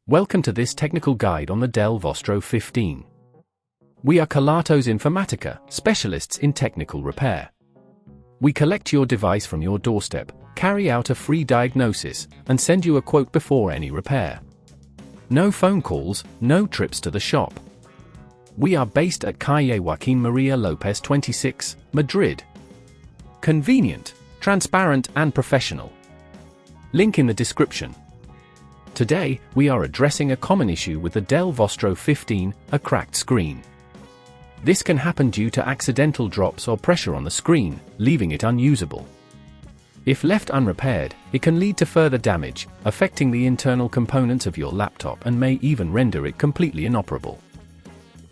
Welcome to this technical guide on the Dell Vostro 15. We are Kelatos Informatica, specialists in technical repair. We collect your device from your doorstep, carry out a free diagnosis, and send you a quote before any repair. No phone calls, no trips to the shop. We are based at Calle Joaquín María López 26, Madrid. Convenient, transparent and professional. Link in the description. Today, we are addressing a common issue with the Dell Vostro 15, a cracked screen. This can happen due to accidental drops or pressure on the screen, leaving it unusable. If left unrepaired, it can lead to further damage, affecting the internal components of your laptop and may even render it completely inoperable.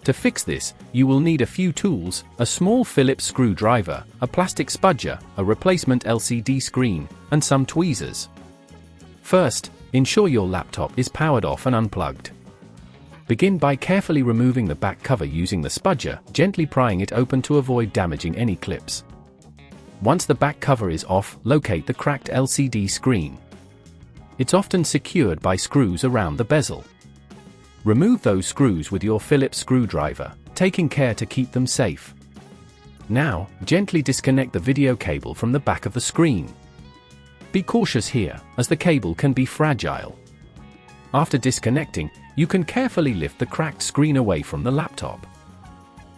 To fix this, you will need a few tools: a small Phillips screwdriver, a plastic spudger, a replacement LCD screen, and some tweezers. First, ensure your laptop is powered off and unplugged. Begin by carefully removing the back cover using the spudger, gently prying it open to avoid damaging any clips. Once the back cover is off, locate the cracked LCD screen. It's often secured by screws around the bezel. Remove those screws with your Phillips screwdriver, taking care to keep them safe. Now, gently disconnect the video cable from the back of the screen. Be cautious here, as the cable can be fragile. After disconnecting, you can carefully lift the cracked screen away from the laptop.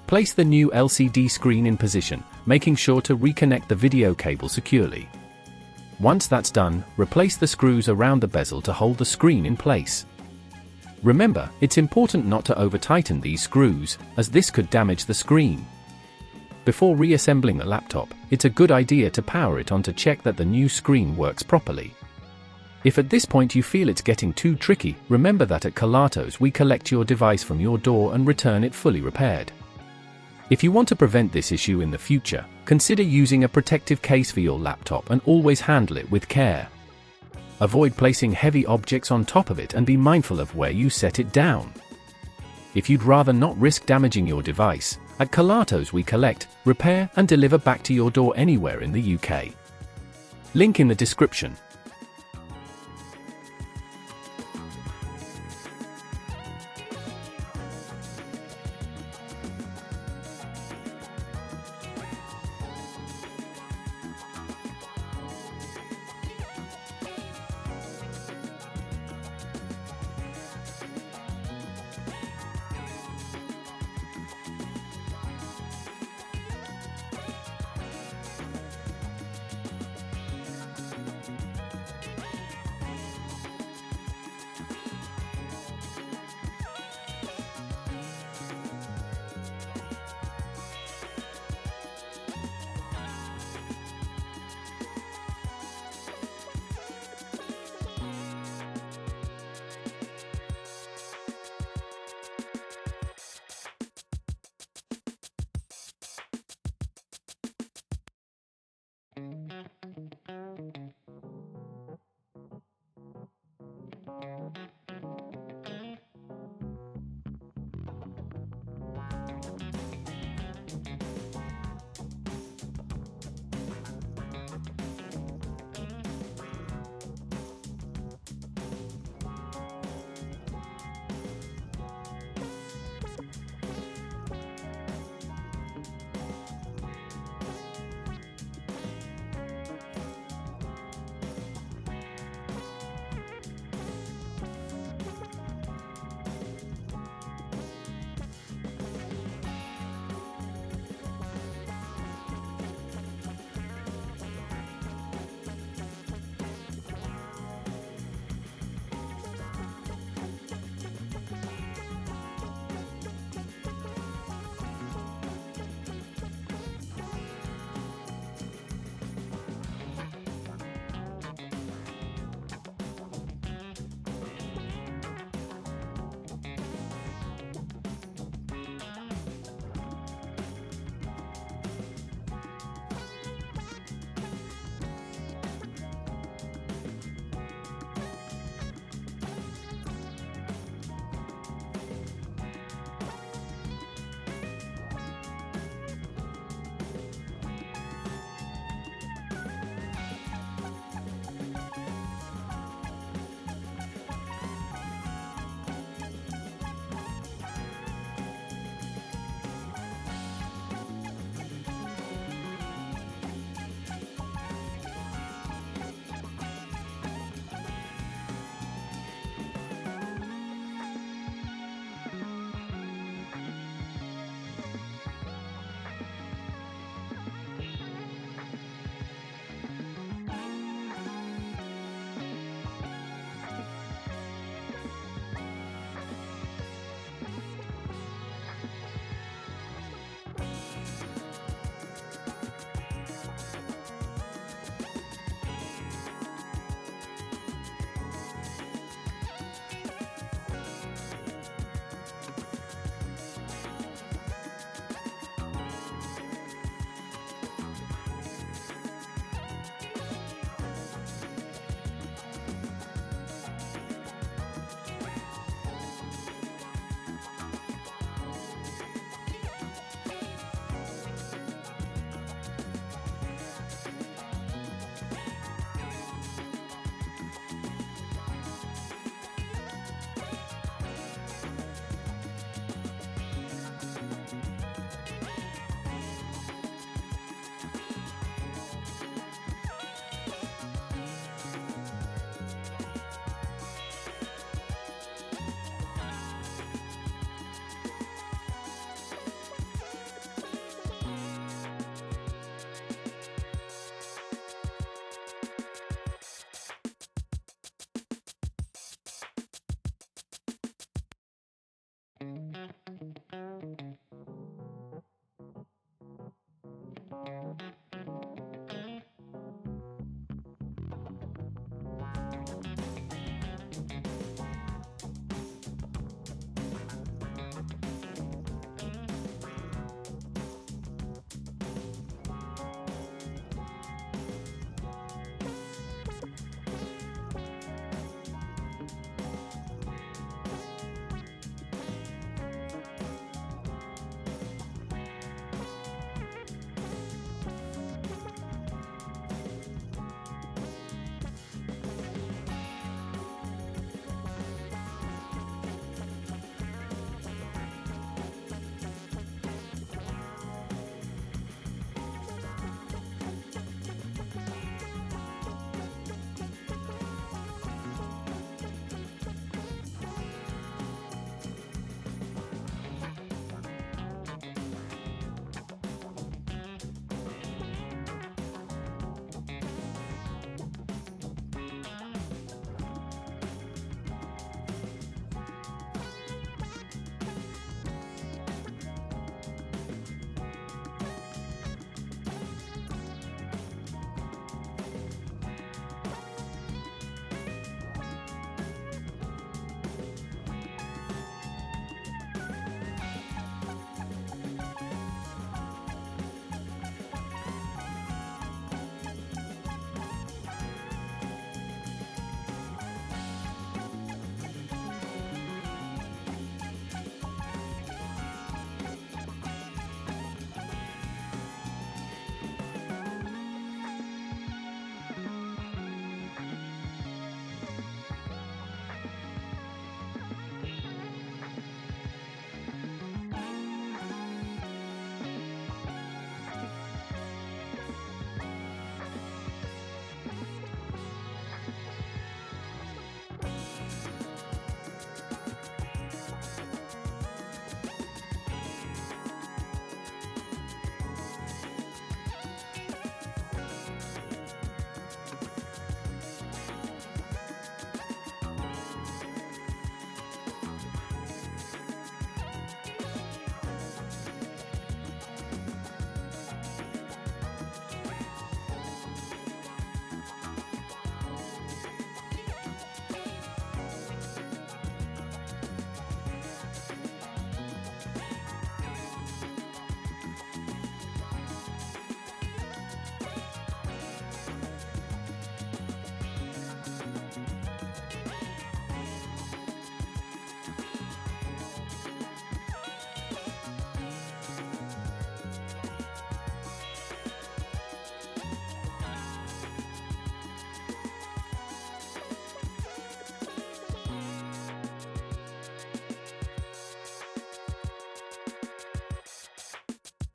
Place the new LCD screen in position, making sure to reconnect the video cable securely. Once that's done, replace the screws around the bezel to hold the screen in place. Remember, it's important not to over-tighten these screws, as this could damage the screen. Before reassembling the laptop, it's a good idea to power it on to check that the new screen works properly. If at this point you feel it's getting too tricky, remember that at Kelatos we collect your device from your door and return it fully repaired. If you want to prevent this issue in the future, consider using a protective case for your laptop and always handle it with care. Avoid placing heavy objects on top of it and be mindful of where you set it down. If you'd rather not risk damaging your device, at Kelatos we collect, repair and deliver back to your door anywhere in the UK. Link in the description.